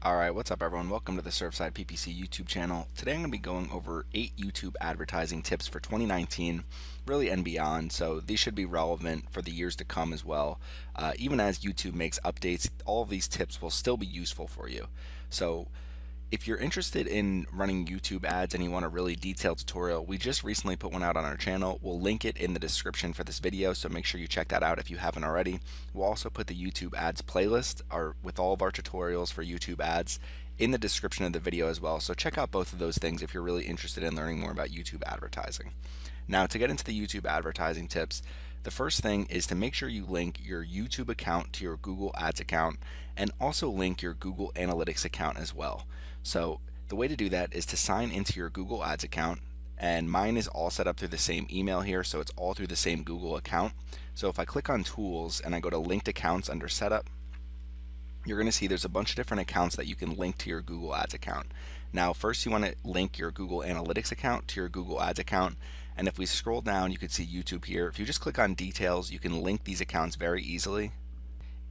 Alright, what's up everyone? Welcome to the Surfside PPC YouTube channel. Today I'm going to be going over 8 YouTube advertising tips for 2019, really and beyond, so these should be relevant for the years to come as well. Even as YouTube makes updates, all of these tips will still be useful for you. So if you're interested in running YouTube ads and you want a really detailed tutorial, we just recently put one out on our channel. We'll link it in the description for this video, so make sure you check that out if you haven't already. We'll also put the YouTube ads playlist with all of our tutorials for YouTube ads in the description of the video as well, so check out both of those things if you're really interested in learning more about YouTube advertising. Now, to get into the YouTube advertising tips, the first thing is to make sure you link your YouTube account to your Google Ads account and also link your Google Analytics account as well. So the way to do that is to sign into your Google Ads account, and mine is all set up through the same email here, so it's all through the same Google account. So if I click on Tools and I go to Linked Accounts under Setup, you're going to see there's a bunch of different accounts that you can link to your Google Ads account. Now first you want to link your Google Analytics account to your Google Ads account, and if we scroll down you can see YouTube here. If you just click on Details, you can link these accounts very easily.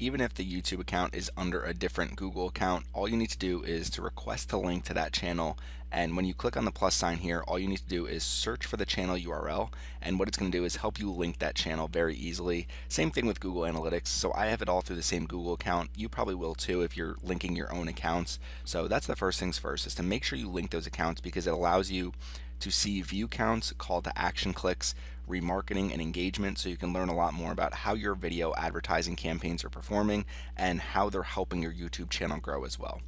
Even if the YouTube account is under a different Google account, all you need to do is to request a link to that channel, and when you click on the plus sign here, all you need to do is search for the channel URL, and what it's going to do is help you link that channel very easily. Same thing with Google Analytics, so I have it all through the same Google account. You probably will too if you're linking your own accounts. So that's the first things first, is to make sure you link those accounts, because it allows you to see view counts, call to action clicks, remarketing, and engagement, so you can learn a lot more about how your video advertising campaigns are performing and how they're helping your YouTube channel grow as well.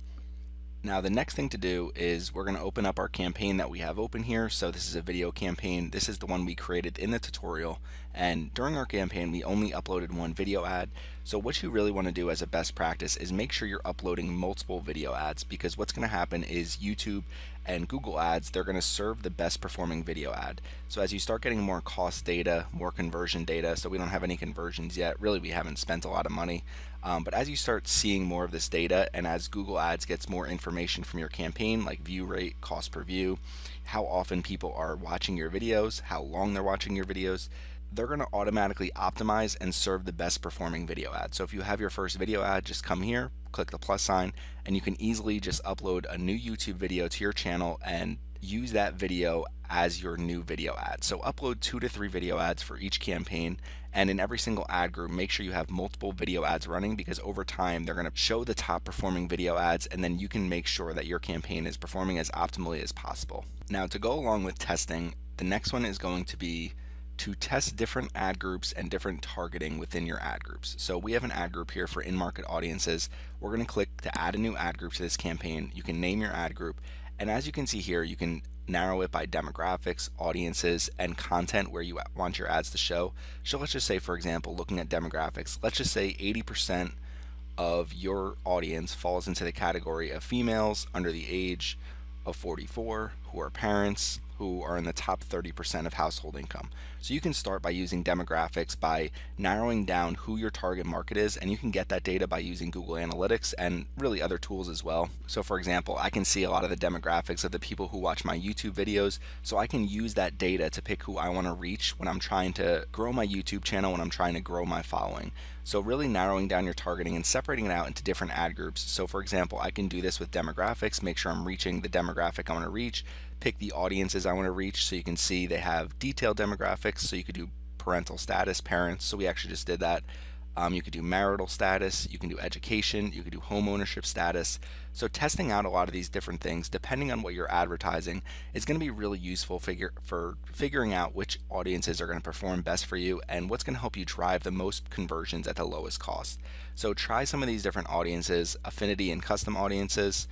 Now the next thing to do is we're going to open up our campaign that we have open here. So this is a video campaign. This is the one we created in the tutorial, and during our campaign we only uploaded one video ad. So what you really want to do as a best practice is make sure you're uploading multiple video ads, because what's going to happen is YouTube and Google Ads, they're going to serve the best performing video ad. So as you start getting more cost data, more conversion data, so we don't have any conversions yet, really we haven't spent a lot of money, but as you start seeing more of this data, and as Google Ads gets more information from your campaign, like view rate, cost per view, how often people are watching your videos, how long they're watching your videos, they're going to automatically optimize and serve the best performing video ad. So if you have your first video ad, just come here, click the plus sign, and you can easily just upload a new YouTube video to your channel and use that video as your new video ad. So upload 2 to 3 video ads for each campaign, and in every single ad group make sure you have multiple video ads running, because over time they're going to show the top performing video ads, and then you can make sure that your campaign is performing as optimally as possible. Now to go along with testing, the next one is going to be to test different ad groups and different targeting within your ad groups. So we have an ad group here for in-market audiences. We're going to click to add a new ad group to this campaign. You can name your ad group, and as you can see here, you can narrow it by demographics, audiences, and content where you want your ads to show. So let's just say, for example, looking at demographics, let's just say 80% of your audience falls into the category of females under the age of 44 who are parents, who are in the top 30% of household income. So you can start by using demographics, by narrowing down who your target market is, and you can get that data by using Google Analytics and really other tools as well. So for example, I can see a lot of the demographics of the people who watch my YouTube videos, so I can use that data to pick who I want to reach when I'm trying to grow my YouTube channel, when I'm trying to grow my following. So really narrowing down your targeting and separating it out into different ad groups. So for example, I can do this with demographics, make sure I'm reaching the demographic I want to reach, pick the audiences I want to reach, so you can see they have detailed demographics. So you could do parental status, parents, so we actually just did that. You could do marital status, you can do education, you could do home ownership status. So testing out a lot of these different things, depending on what you're advertising, is going to be really useful for figuring out which audiences are going to perform best for you and what's going to help you drive the most conversions at the lowest cost. So try some of these different audiences, affinity and custom audiences,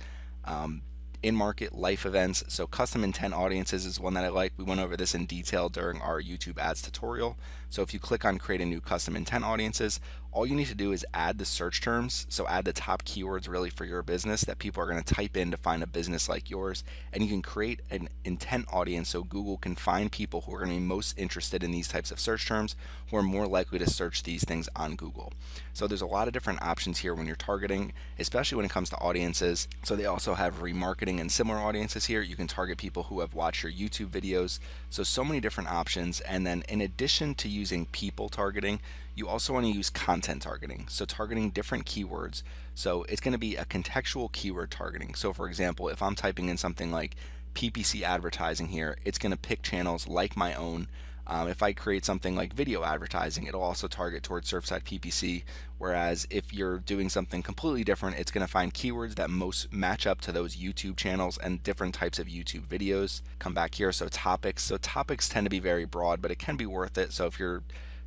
in-market life events. So custom intent audiences is one that I like. We went over this in detail during our YouTube ads tutorial. So if you click on create a new custom intent audiences, all you need to do is add the search terms. So add the top keywords really for your business that people are going to type in to find a business like yours, and you can create an intent audience so Google can find people who are going to be most interested in these types of search terms, who are more likely to search these things on Google. So there's a lot of different options here when you're targeting, especially when it comes to audiences. So they also have remarketing and similar audiences here. You can target people who have watched your YouTube videos. So many different options. And then in addition to using people targeting, you also want to use content targeting. So targeting different keywords. So it's going to be a contextual keyword targeting. So for example, if I'm typing in something like PPC advertising here, it's going to pick channels like my own. If I create something like video advertising, it'll also target towards Surfside PPC. Whereas if you're doing something completely different, it's going to find keywords that most match up to those YouTube channels and different types of YouTube videos. Come back here, so topics. So topics tend to be very broad, but it can be worth it. So if you're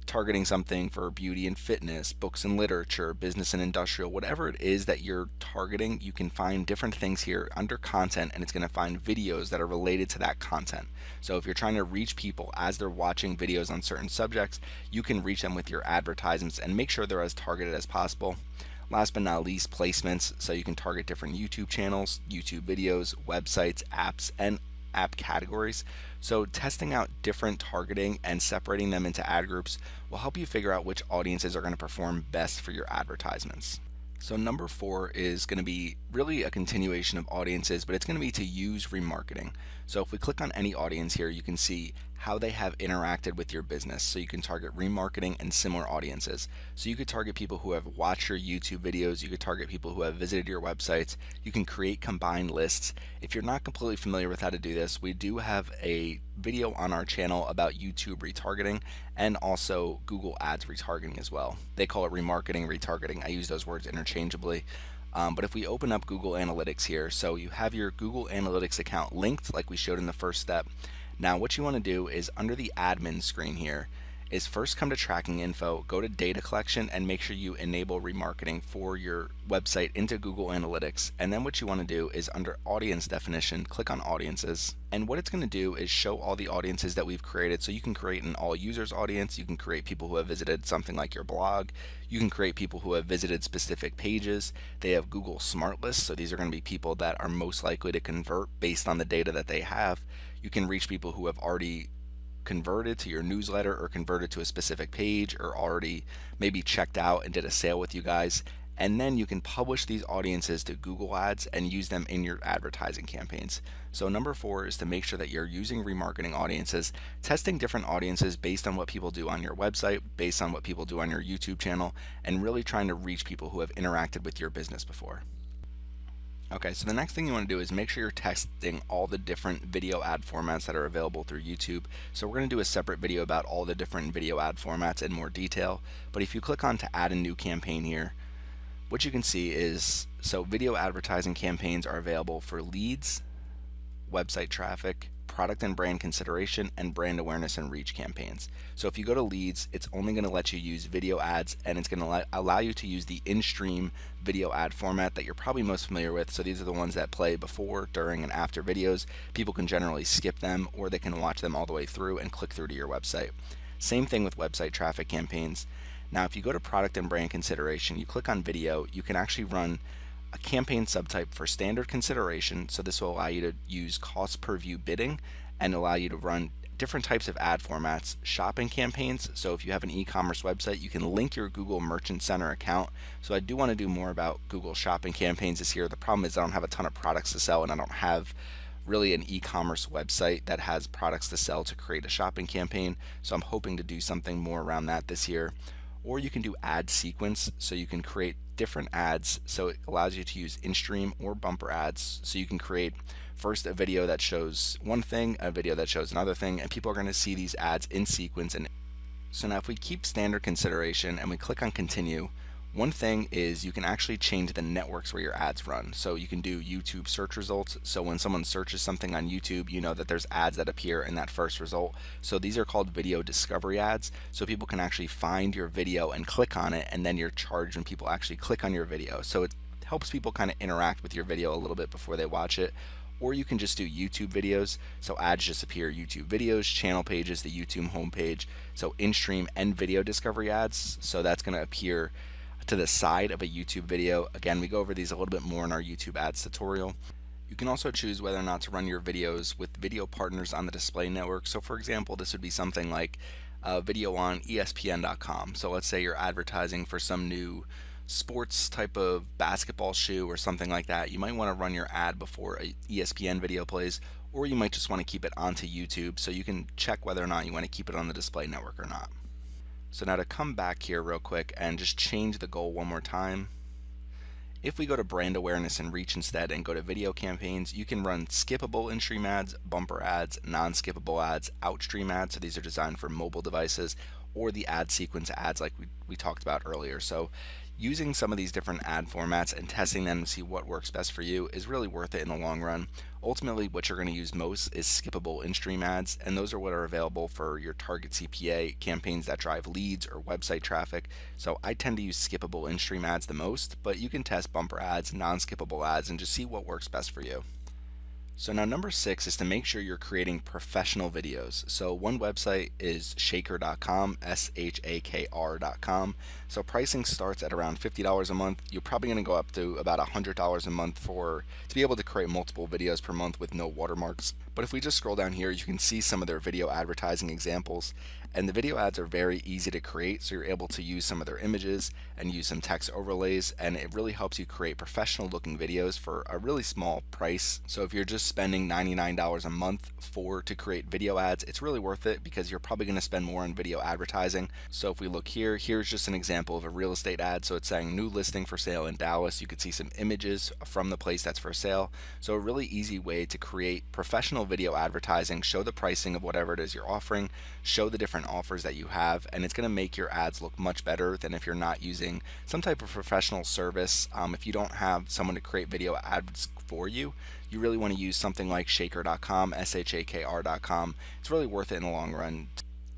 targeting something for beauty and fitness, books and literature, business and industrial, whatever it is that you're targeting, you can find different things here under content, and it's going to find videos that are related to that content. So if you're trying to reach people as they're watching videos on certain subjects, you can reach them with your advertisements and make sure they're as targeted as possible. Last but not least, placements. So you can target different YouTube channels, YouTube videos, websites, apps, and app categories. So testing out different targeting and separating them into ad groups will help you figure out which audiences are going to perform best for your advertisements. So number 4 is going to be really a continuation of audiences, but it's going to be to use remarketing. So if we click on any audience here, you can see how they have interacted with your business. So you can target remarketing and similar audiences. So you could target people who have watched your YouTube videos, you could target people who have visited your websites, you can create combined lists. If you're not completely familiar with how to do this, we do have a video on our channel about YouTube retargeting and also Google Ads retargeting as well. They call it remarketing, retargeting. I use those words interchangeably. But if we open up Google Analytics here, so you have your Google Analytics account linked like we showed in the first step. Now what you want to do is under the admin screen here is first come to tracking info, go to data collection, and make sure you enable remarketing for your website into Google Analytics. And then what you want to do is under audience definition, click on audiences. And what it's going to do is show all the audiences that we've created. So you can create an all users audience, you can create people who have visited something like your blog, you can create people who have visited specific pages. They have Google Smart Lists, so these are going to be people that are most likely to convert based on the data that they have. You can reach people who have already converted to your newsletter or converted to a specific page or already maybe checked out and did a sale with you guys. And then you can publish these audiences to Google Ads and use them in your advertising campaigns. So number 4 is to make sure that you're using remarketing audiences, testing different audiences based on what people do on your website, based on what people do on your YouTube channel, and really trying to reach people who have interacted with your business before. Okay, so the next thing you want to do is make sure you're testing all the different video ad formats that are available through YouTube. So we're going to do a separate video about all the different video ad formats in more detail. But if you click on to add a new campaign here, what you can see is, so video advertising campaigns are available for leads, website traffic, product and brand consideration, and brand awareness and reach campaigns. So if you go to leads, it's only going to let you use video ads, and it's going to allow you to use the in-stream video ad format that you're probably most familiar with. So these are the ones that play before, during, and after videos. People can generally skip them, or they can watch them all the way through and click through to your website. Same thing with website traffic campaigns. Now if you go to product and brand consideration, you click on video, you can actually run a campaign subtype for standard consideration. So this will allow you to use cost per view bidding and allow you to run different types of ad formats, shopping campaigns. So if you have an e-commerce website, you can link your Google Merchant Center account. So I do want to do more about Google shopping campaigns this year. The problem is I don't have a ton of products to sell, and I don't have really an e-commerce website that has products to sell to create a shopping campaign. So I'm hoping to do something more around that this year. Or you can do ad sequence, so you can create different ads. So it allows you to use in-stream or bumper ads. So you can create first a video that shows one thing, a video that shows another thing, and people are going to see these ads in sequence. And so now if we keep standard consideration and we click on continue, one thing is you can actually change the networks where your ads run. So you can do YouTube search results. So when someone searches something on YouTube, you know that there's ads that appear in that first result. So these are called video discovery ads. So people can actually find your video and click on it, and then you're charged when people actually click on your video. So it helps people kind of interact with your video a little bit before they watch it. Or you can just do YouTube videos. So ads just appear YouTube videos, channel pages, the YouTube homepage. So in-stream and video discovery ads. So that's going to appear to the side of a YouTube video. Again, we go over these a little bit more in our YouTube ads tutorial. You can also choose whether or not to run your videos with video partners on the display network. So for example, this would be something like a video on ESPN.com. So let's say you're advertising for some new sports type of basketball shoe or something like that. You might want to run your ad before a ESPN video plays, or you might just want to keep it onto YouTube, so you can check whether or not you want to keep it on the display network or not. So now to come back here real quick and just change the goal one more time. If we go to brand awareness and reach instead and go to video campaigns, you can run skippable in-stream ads, bumper ads, non-skippable ads, outstream ads. So these are designed for mobile devices, or the ad sequence ads like we talked about earlier. So using some of these different ad formats and testing them to see what works best for you is really worth it in the long run. Ultimately, what you're going to use most is skippable in-stream ads, and those are what are available for your target CPA campaigns that drive leads or website traffic. So I tend to use skippable in-stream ads the most, but you can test bumper ads, non-skippable ads, and just see what works best for you. So now number 6 is to make sure you're creating professional videos. So one website is shakr.com, shakr.com. So pricing starts at around $50 a month. You're probably going to go up to about $100 a month to be able to create multiple videos per month with no watermarks. But if we just scroll down here, you can see some of their video advertising examples. And the video ads are very easy to create, so you're able to use some of their images and use some text overlays, and it really helps you create professional looking videos for a really small price. So if you're just spending $99 a month to create video ads, it's really worth it because you're probably going to spend more on video advertising. So if we look here, here's just an example of a real estate ad. So it's saying new listing for sale in Dallas. You could see some images from the place that's for sale. So a really easy way to create professional video advertising, show the pricing of whatever it is you're offering, show the different offers that you have, and it's going to make your ads look much better than if you're not using some type of professional service. If you don't have someone to create video ads for you, you really want to use something like shakr.com, shakr.com. It's really worth it in the long run.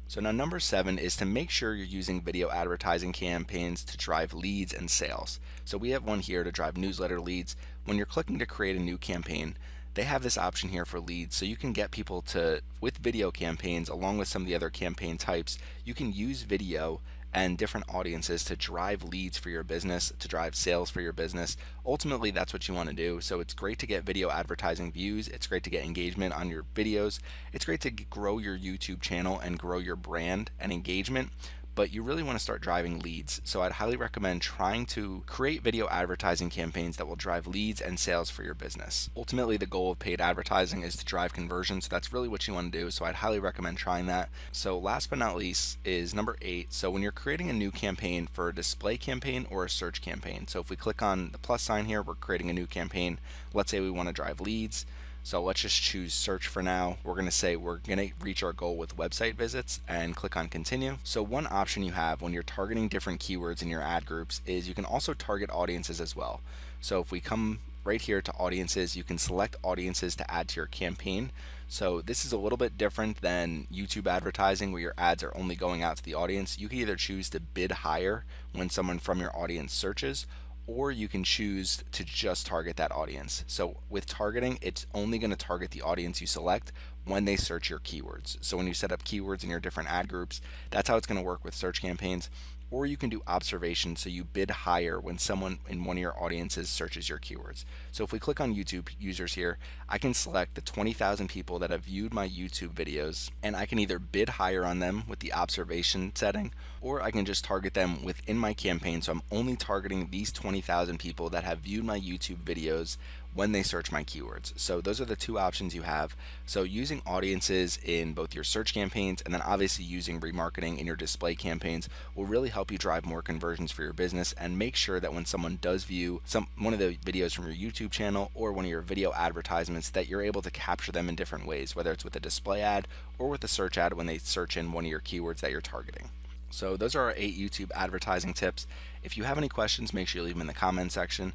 So now number 7 is to make sure you're using video advertising campaigns to drive leads and sales. So we have one here to drive newsletter leads. When you're clicking to create a new campaign, they have this option here for leads, so you can get people to, with video campaigns along with some of the other campaign types, you can use video and different audiences to drive leads for your business, to drive sales for your business. Ultimately, that's what you want to do. So it's great to get video advertising views. It's great to get engagement on your videos. It's great to grow your YouTube channel and grow your brand and engagement. But you really want to start driving leads. So I'd highly recommend trying to create video advertising campaigns that will drive leads and sales for your business. Ultimately, the goal of paid advertising is to drive conversion, so that's really what you want to do. So I'd highly recommend trying that. So last but not least is number 8. So when you're creating a new campaign for a display campaign or a search campaign. So if we click on the plus sign here, we're creating a new campaign. Let's say we want to drive leads. So let's just choose search for now. We're going to say we're going to reach our goal with website visits and click on continue. So one option you have when you're targeting different keywords in your ad groups is you can also target audiences as well. So if we come right here to audiences, you can select audiences to add to your campaign. So this is a little bit different than YouTube advertising where your ads are only going out to the audience. You can either choose to bid higher when someone from your audience searches, or you can choose to just target that audience. So with targeting, it's only going to target the audience you select when they search your keywords. So when you set up keywords in your different ad groups, that's how it's going to work with search campaigns. Or you can do observation, so you bid higher when someone in one of your audiences searches your keywords. So if we click on YouTube users here, I can select the 20,000 people that have viewed my YouTube videos, and I can either bid higher on them with the observation setting, or I can just target them within my campaign. So I'm only targeting these 20,000 people that have viewed my YouTube videos when they search my keywords. So those are the two options you have. So using audiences in both your search campaigns and then obviously using remarketing in your display campaigns will really help you drive more conversions for your business, and make sure that when someone does view one of the videos from your YouTube channel or one of your video advertisements, that you're able to capture them in different ways, whether it's with a display ad or with a search ad when they search in one of your keywords that you're targeting. So those are our 8 YouTube advertising tips. If you have any questions, make sure you leave them in the comment section.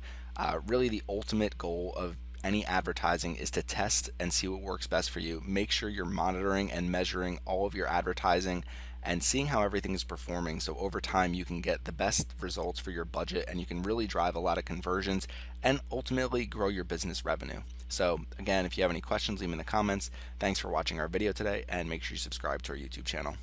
Really the ultimate goal of any advertising is to test and see what works best for you. Make sure you're monitoring and measuring all of your advertising and seeing how everything is performing, so over time you can get the best results for your budget and you can really drive a lot of conversions and ultimately grow your business revenue. So again, if you have any questions, leave them in the comments. Thanks for watching our video today, and make sure you subscribe to our YouTube channel.